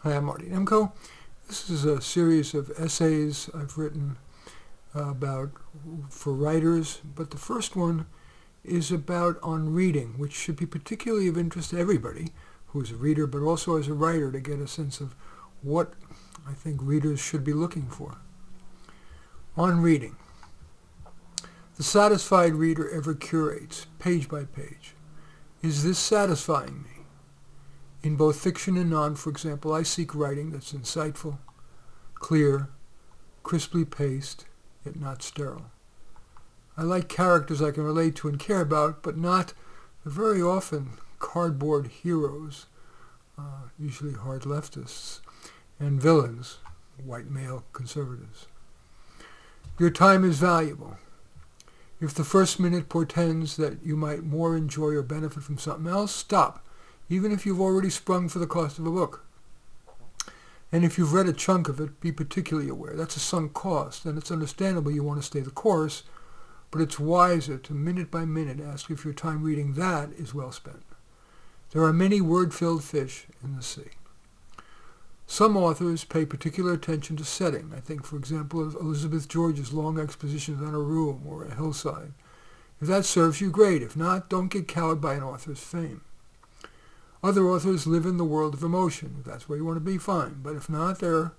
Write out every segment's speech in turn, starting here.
Hi, I'm Marty Nemko. This is a series of essays I've written for writers, but the first one is on reading, which should be particularly of interest to everybody who's a reader, but also as a writer to get a sense of what I think readers should be looking for. On reading. The satisfied reader ever curates, page by page. Is this satisfying me? In both fiction and non, for example, I seek writing that's insightful, clear, crisply paced, yet not sterile. I like characters I can relate to and care about, but not the very often cardboard heroes, usually hard leftists, and villains, white male conservatives. Your time is valuable. If the first minute portends that you might more enjoy or benefit from something else, stop, even if you've already sprung for the cost of a book. And if you've read a chunk of it, be particularly aware. That's a sunk cost, and it's understandable you want to stay the course, but it's wiser to minute by minute ask if your time reading that is well spent. There are many word-filled fish in the sea. Some authors pay particular attention to setting. I think, for example, of Elizabeth George's long expositions on a room or a hillside. If that serves you, great. If not, don't get cowed by an author's fame. Other authors live in the world of emotion. If that's where you want to be, fine. But if not, there are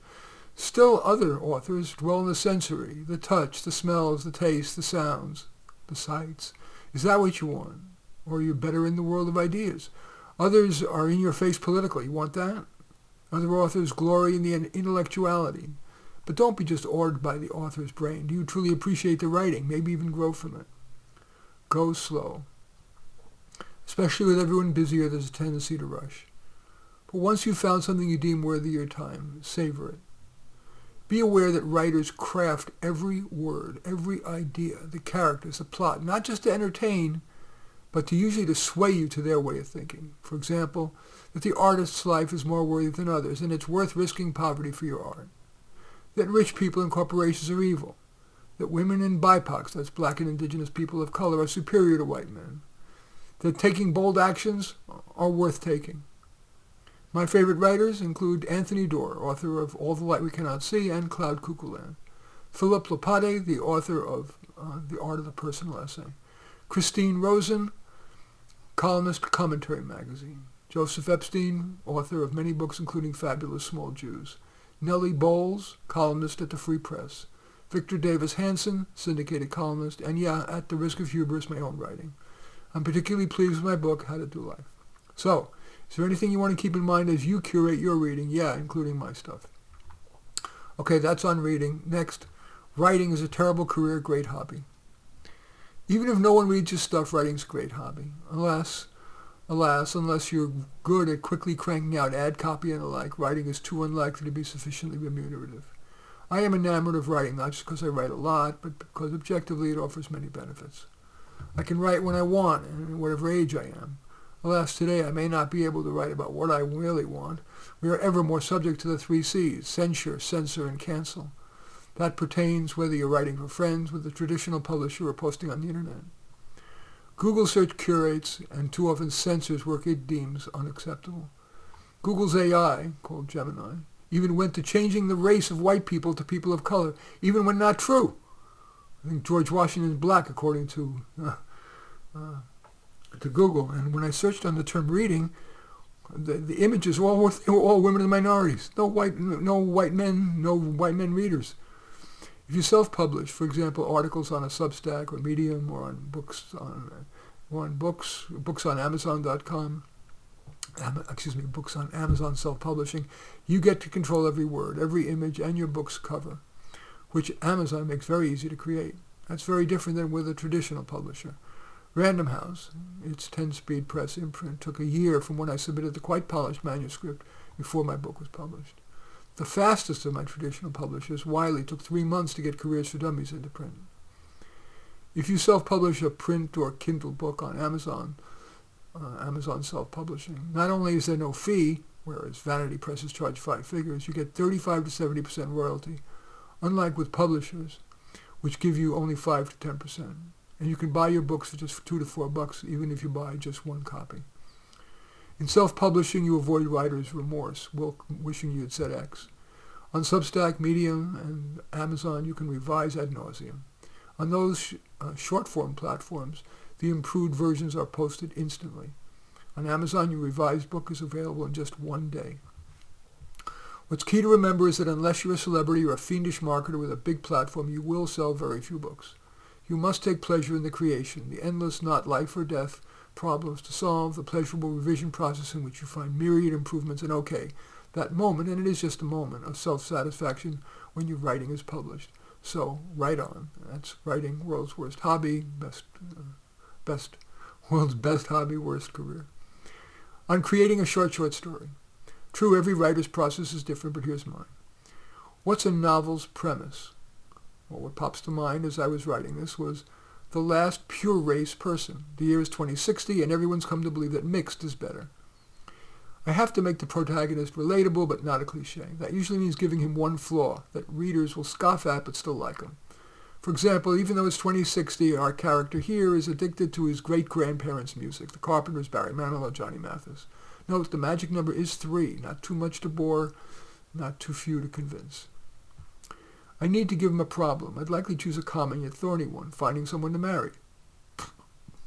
still other authors dwell in the sensory, the touch, the smells, the taste, the sounds, the sights. Is that what you want? Or are you better in the world of ideas? Others are in your face politically. You want that? Other authors glory in the intellectuality. But don't be just awed by the author's brain. Do you truly appreciate the writing? Maybe even grow from it. Go slow. Especially with everyone busier, there's a tendency to rush. But once you've found something you deem worthy your time, savor it. Be aware that writers craft every word, every idea, the characters, the plot, not just to entertain, but to sway you to their way of thinking. For example, that the artist's life is more worthy than others, and it's worth risking poverty for your art. That rich people and corporations are evil. That women and BIPOCs, that's black and indigenous people of color, are superior to white men. That taking bold actions are worth taking. My favorite writers include Anthony Doerr, author of All the Light We Cannot See and Cloud Cuckoo Land. Philip Lapade, the author of The Art of the Personal Essay. Christine Rosen, columnist, Commentary Magazine. Joseph Epstein, author of many books including Fabulous Small Jews. Nellie Bowles, columnist at the Free Press. Victor Davis Hanson, syndicated columnist, and at the risk of hubris, my own writing. I'm particularly pleased with my book, How to Do Life. So, is there anything you want to keep in mind as you curate your reading? Yeah, including my stuff. Okay, that's on reading. Next, writing is a terrible career, great hobby. Even if no one reads your stuff, writing's a great hobby. Alas, unless you're good at quickly cranking out ad copy and the like, writing is too unlikely to be sufficiently remunerative. I am enamored of writing, not just because I write a lot, but because objectively it offers many benefits. I can write when I want and at whatever age I am. Alas, today I may not be able to write about what I really want. We are ever more subject to the 3 C's, censure, censor, and cancel. That pertains whether you're writing for friends, with a traditional publisher, or posting on the internet. Google search curates and too often censors work it deems unacceptable. Google's AI, called Gemini, even went to changing the race of white people to people of color, even when not true. I think George Washington is black, according to Google. And when I searched on the term reading, the images were all women and minorities. No white men readers. If you self-publish, for example, articles on a Substack or Medium or on books on Amazon.com, books on Amazon self-publishing, you get to control every word, every image, and your book's cover, which Amazon makes very easy to create. That's very different than with a traditional publisher. Random House, its 10-speed press imprint, took a year from when I submitted the quite polished manuscript before my book was published. The fastest of my traditional publishers, Wiley, took 3 months to get Careers for Dummies into print. If you self-publish a print or Kindle book on Amazon self-publishing, not only is there no fee, whereas vanity presses charge 5 figures, you get 35 to 70% royalty, unlike with publishers, which give you only 5 to 10%. And you can buy your books for just $2 to $4, even if you buy just one copy. In self-publishing, you avoid writer's remorse, wishing you had said X. On Substack, Medium, and Amazon, you can revise ad nauseum. On those short-form platforms, the improved versions are posted instantly. On Amazon, your revised book is available in just one day. What's key to remember is that unless you're a celebrity or a fiendish marketer with a big platform, you will sell very few books. You must take pleasure in the creation, the endless, not life or death, problems to solve, the pleasurable revision process in which you find myriad improvements, and that moment, and it is just a moment, of self-satisfaction when your writing is published. So, write on. That's writing, world's worst hobby, world's best hobby, worst career. On creating a short story. True, every writer's process is different, but here's mine. What's a novel's premise? Well, what pops to mind as I was writing this was the last pure race person. The year is 2060, and everyone's come to believe that mixed is better. I have to make the protagonist relatable, but not a cliché. That usually means giving him one flaw that readers will scoff at but still like him. For example, even though it's 2060, our character here is addicted to his great-grandparents' music, the Carpenters, Barry Manilow, Johnny Mathis. Note, the magic number is 3, not too much to bore, not too few to convince. I need to give him a problem. I'd likely choose a common yet thorny one, finding someone to marry.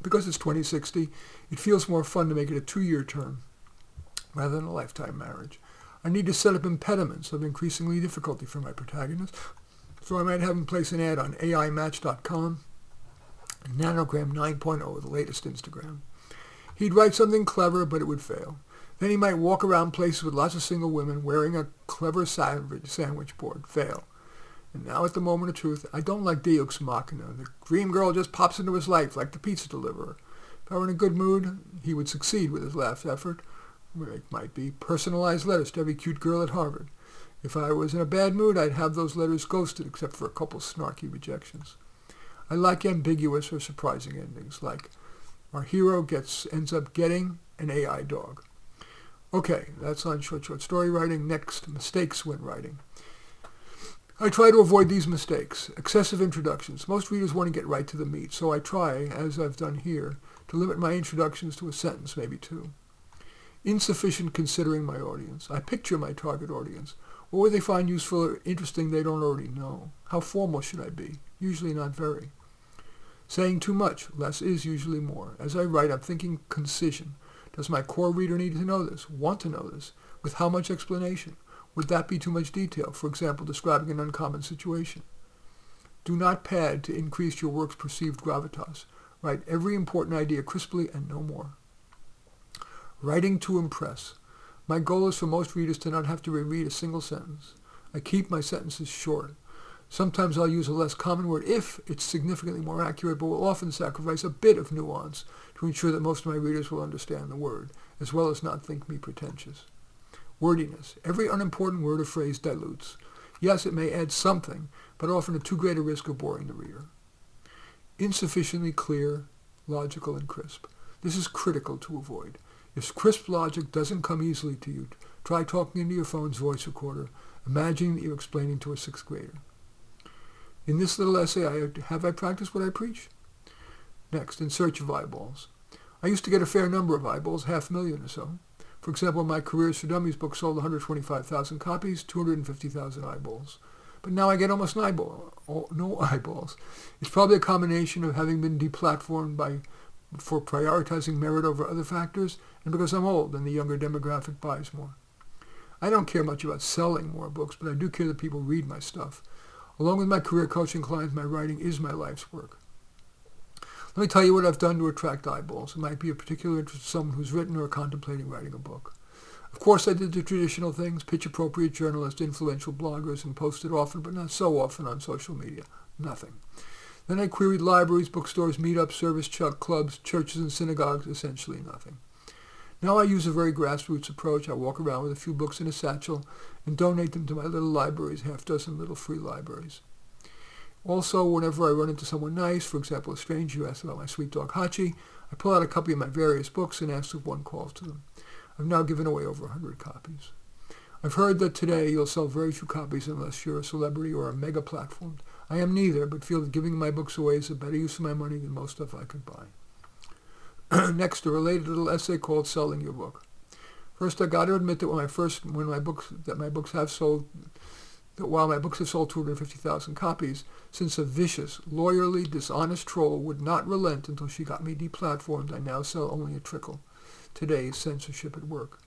Because it's 2060, it feels more fun to make it a 2-year term rather than a lifetime marriage. I need to set up impediments of increasingly difficulty for my protagonist, so I might have him place an ad on AImatch.com, Nanogram 9.0, the latest Instagram. He'd write something clever, but it would fail. Then he might walk around places with lots of single women wearing a clever sandwich board. Fail. And now at the moment of truth, I don't like Deus Machina. The dream girl just pops into his life like the pizza deliverer. If I were in a good mood, he would succeed with his last effort. It might be personalized letters to every cute girl at Harvard. If I was in a bad mood, I'd have those letters ghosted except for a couple snarky rejections. I like ambiguous or surprising endings, like our hero ends up getting an AI dog. Okay, that's on short story writing. Next, mistakes when writing. I try to avoid these mistakes. Excessive introductions. Most readers want to get right to the meat, so I try, as I've done here, to limit my introductions to a sentence, maybe two. Insufficient considering my audience. I picture my target audience. What would they find useful or interesting they don't already know? How formal should I be? Usually not very. Saying too much. Less is usually more. As I write, I'm thinking concision. Does my core reader need to know this? Want to know this? With how much explanation? Would that be too much detail? For example, describing an uncommon situation. Do not pad to increase your work's perceived gravitas. Write every important idea crisply and no more. Writing to impress. My goal is for most readers to not have to reread a single sentence. I keep my sentences short. Sometimes I'll use a less common word if it's significantly more accurate, but will often sacrifice a bit of nuance to ensure that most of my readers will understand the word, as well as not think me pretentious. Wordiness. Every unimportant word or phrase dilutes. Yes, it may add something, but often at too great a risk of boring the reader. Insufficiently clear, logical, and crisp. This is critical to avoid. If crisp logic doesn't come easily to you, try talking into your phone's voice recorder, imagining that you're explaining to a 6th grader. In this little essay, have I practiced what I preach? Next, in search of eyeballs. I used to get a fair number of eyeballs, 500,000 or so. For example, my Careers for Dummies book sold 125,000 copies, 250,000 eyeballs. But now I get almost no eyeballs. It's probably a combination of having been deplatformed for prioritizing merit over other factors, and because I'm old and the younger demographic buys more. I don't care much about selling more books, but I do care that people read my stuff. Along with my career coaching clients, my writing is my life's work. Let me tell you what I've done to attract eyeballs. It might be of particular interest to someone who's written or contemplating writing a book. Of course, I did the traditional things, pitch appropriate journalists, influential bloggers, and posted often, but not so often on social media. Nothing. Then I queried libraries, bookstores, meetups, service clubs, churches, and synagogues. Essentially nothing. Now I use a very grassroots approach. I walk around with a few books in a satchel and donate them to my little libraries, half-dozen little free libraries. Also, whenever I run into someone nice, for example, a stranger who asks about my sweet dog Hachi, I pull out a copy of my various books and ask if one calls to them. I've now given away over 100 copies. I've heard that today you'll sell very few copies unless you're a celebrity or a mega platform. I am neither, but feel that giving my books away is a better use of my money than most stuff I could buy. Next, a related little essay called Selling Your Book. First, I got to admit that while my books have sold 250,000 copies, since a vicious, lawyerly, dishonest troll would not relent until she got me deplatformed, I now sell only a trickle. Today's censorship at work.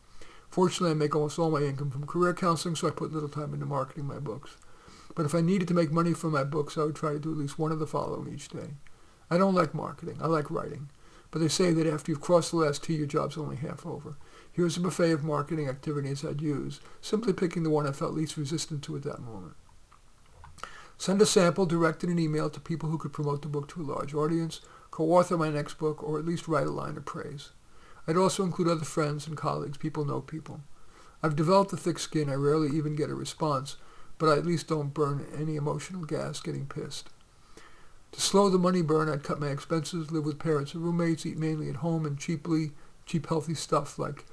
Fortunately, I make almost all my income from career counseling, so I put little time into marketing my books. But if I needed to make money from my books, I would try to do at least one of the following each day. I don't like marketing. I like writing. But they say that after you've crossed the last T, your job's only half over. Here's a buffet of marketing activities I'd use, simply picking the one I felt least resistant to at that moment. Send a sample directed in an email to people who could promote the book to a large audience, co-author my next book, or at least write a line of praise. I'd also include other friends and colleagues. People know people. I've developed a thick skin. I rarely even get a response, but I at least don't burn any emotional gas getting pissed. To slow the money burn, I'd cut my expenses, live with parents and roommates, eat mainly at home, and cheap healthy stuff like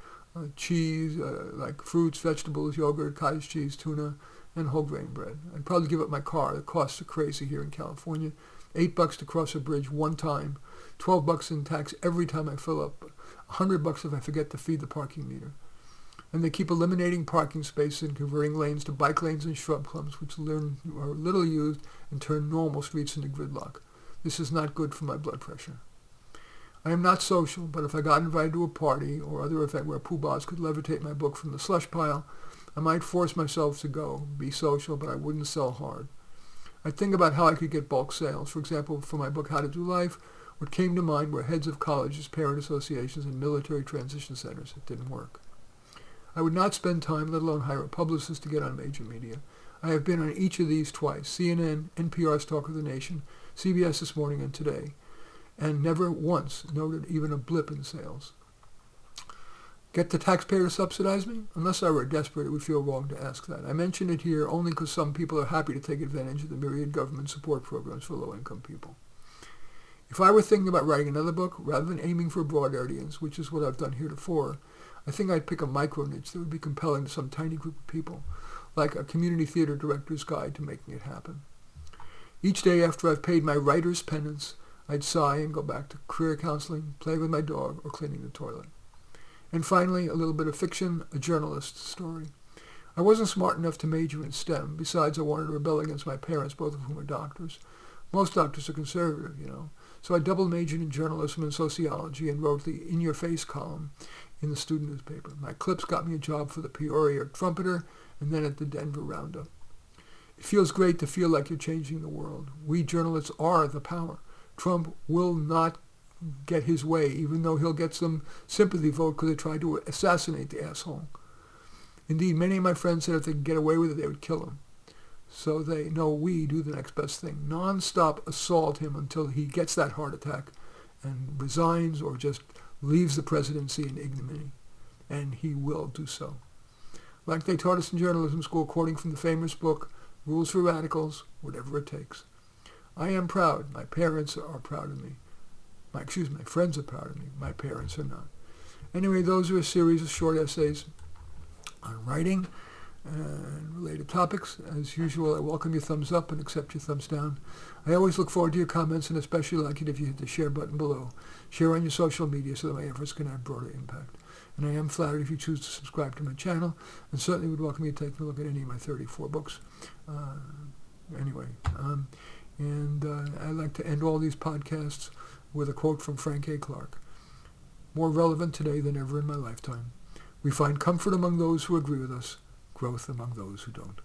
cheese, like fruits, vegetables, yogurt, cottage cheese, tuna, and whole grain bread. I'd probably give up my car. The costs are crazy here in California. $8 to cross a bridge one time, $12 in tax every time I fill up, $100 if I forget to feed the parking meter. And they keep eliminating parking spaces and converting lanes to bike lanes and shrub clumps, which are little used and turn normal streets into gridlock. This is not good for my blood pressure. I am not social, but if I got invited to a party or other event where poobahs could levitate my book from the slush pile, I might force myself to go, be social, but I wouldn't sell hard. I'd think about how I could get bulk sales. For example, for my book, How to Do Life, what came to mind were heads of colleges, parent associations, and military transition centers. It didn't work. I would not spend time, let alone hire a publicist, to get on major media. I have been on each of these twice, CNN, NPR's Talk of the Nation, CBS This Morning, and Today, and never once noted even a blip in sales. Get the taxpayer to subsidize me? Unless I were desperate, it would feel wrong to ask that. I mention it here only because some people are happy to take advantage of the myriad government support programs for low-income people. If I were thinking about writing another book, rather than aiming for a broad audience, which is what I've done heretofore, I think I'd pick a micro niche that would be compelling to some tiny group of people, like a community theater director's guide to making it happen. Each day after I've paid my writer's penance, I'd sigh and go back to career counseling, playing with my dog, or cleaning the toilet. And finally, a little bit of fiction, a journalist's story. I wasn't smart enough to major in STEM. Besides, I wanted to rebel against my parents, both of whom are doctors. Most doctors are conservative, So I double majored in journalism and sociology and wrote the in-your-face column in the student newspaper. My clips got me a job for the Peoria Trumpeter and then at the Denver Roundup. It feels great to feel like you're changing the world. We journalists are the power. Trump will not get his way, even though he'll get some sympathy vote because they tried to assassinate the asshole. Indeed, many of my friends said if they could get away with it, they would kill him. So they know we do the next best thing. Non-stop assault him until he gets that heart attack and resigns or just leaves the presidency in ignominy. And he will do so. Like they taught us in journalism school, quoting from the famous book, Rules for Radicals, Whatever It Takes. I am proud. My parents are proud of me. My friends are proud of me. My parents are not. Anyway, those are a series of short essays on writing and related topics. As usual, I welcome your thumbs up and accept your thumbs down. I always look forward to your comments and especially like it if you hit the share button below. Share on your social media so that my efforts can have broader impact. And I am flattered if you choose to subscribe to my channel and certainly would welcome you to take a look at any of my 34 books. I'd like to end all these podcasts with a quote from Frank A. Clark. More relevant today than ever in my lifetime. We find comfort among those who agree with us, growth among those who don't.